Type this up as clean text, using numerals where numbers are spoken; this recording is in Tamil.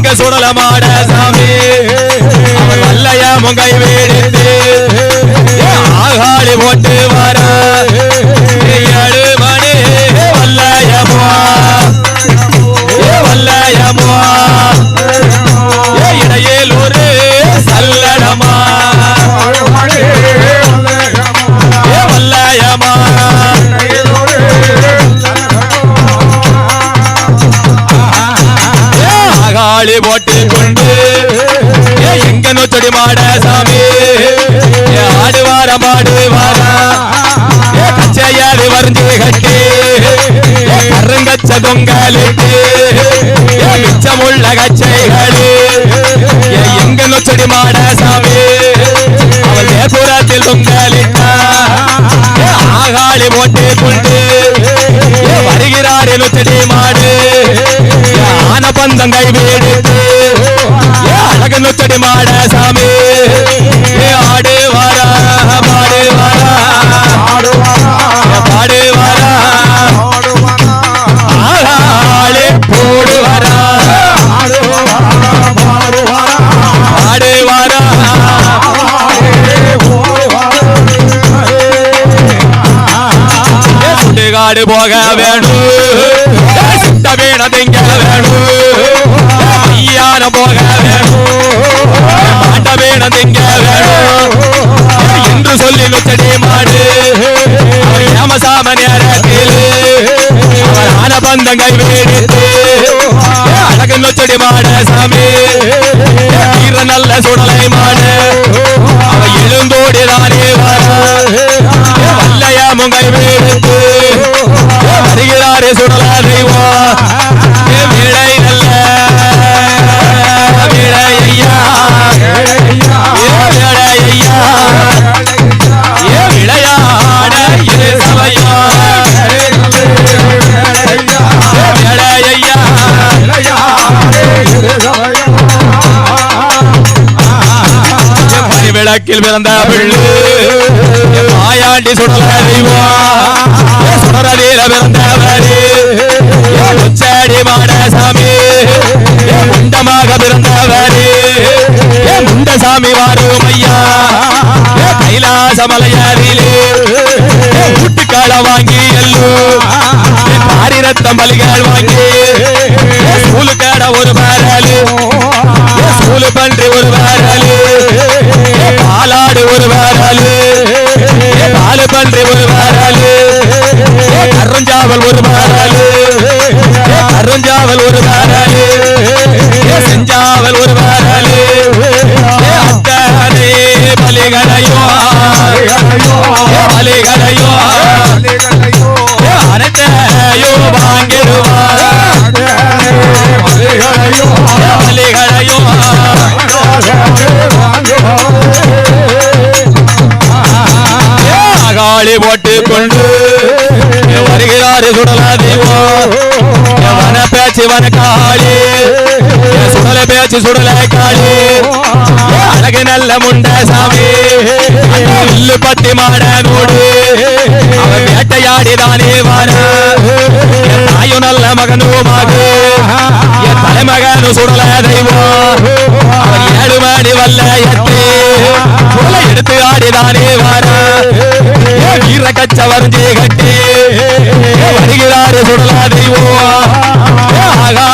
எங்க சுடல மாட சாமி அவர் வல்லையா முங்கை வீடு ஆகாளி போட்டு வர 7 மணி வல்லையம்மா வல்லையம்மா இடையில் ஒரு சல்லடமா வல்லையம்மா ஆகாளி போட்டு கொண்டு எங்க நொச்சடி மாட சாமி ஆடுவார மாடுவார கச்சையாடு வரைஞ்சு கட்டி கருங்கச்ச தொங்கலிட்டு மிச்சமுள்ள கச்சைகளு எங்க நொச்சடி மாட சாமி அவள் வேப்புறத்தில் தொங்கலிட்டா ஆகாளி போட்டு கொண்டு வருகிறாரு நொச்சடி மாடு ஆன பந்தங்கை வீடு அழகு நொச்சடி மாட சாமி ஆடு வாரா பாடு வாரா பாடு வாரா ஆளாளே போடு வாரா பாடு வாரா சுடுகாடு போக வேணும் சுட்ட வீண திங்க வேணும் ஐயான போக வேணும் மாட்ட வீண திங்க வேணும் என்று சொல்லி நொச்சடி மாடு ஏமசாம நேரத்தில் அவர் ஆன பந்தங்கை வீடு அழகு நொச்சடி மாட சாமி வீர நல்ல சுடலை மாடு அவ எழுந்தோடிதானே வர வல்லையா முங்கை வீடு வருகிறாரே சுடல தெய்வம் விளை நல்ல விளையா விளையா விளையாட இது சபையா விளையா விளக்கில் பிறந்த பிள்ளு மாயாண்டி சுடல தெய்வம் சுடரதீர பிறந்தவரே உச்சடி மாட சாமி முண்டமாக பிறந்தவரே முண்டசாமி வாரும் ஐயா கைலாச மலையாரிலே கூட்டுக்கால வாங்கி எல்லோ பாரிரத்தம் பலிகள் வாங்கி ஸ்கூலு கடை ஒரு பேரலு ஸ்கூலு பன்றி ஒரு பேரலு பாலாடு ஒரு பேரலு பாலு பன்றி ஒரு பேரலு கருஞ்சாவல் ஒரு பேரலு கருஞ்சாவல் ஒரு பேரலு செஞ்சாவல் ஒரு பேரலு அத்தனை பலிகளையோ பலிகளையோ அனைத்தையோ வாங்கிடுவார் பலிகளையோ ஆகாளி போட்டு கொண்டு வருகிறாரு சுடல தெய்வம் வன பேச்சு வன காளி சுடல பேச்சு சுடல காளி அழகு நல்ல முண்ட சாமி இல்லு பத்தி மாட நோடு அவன் வேட்டையாடிதானே வர தாயும் நல்ல மகனுமாக என் தலைமகனு சுடல தெய்வம் அவன் 7 மணி வல்லையத்தை எடுத்து ஆடிதானே வர வீர கச்ச வரைஞ்சி கட்டி வருகிறாரு சுடல தெய்வம் ஆகா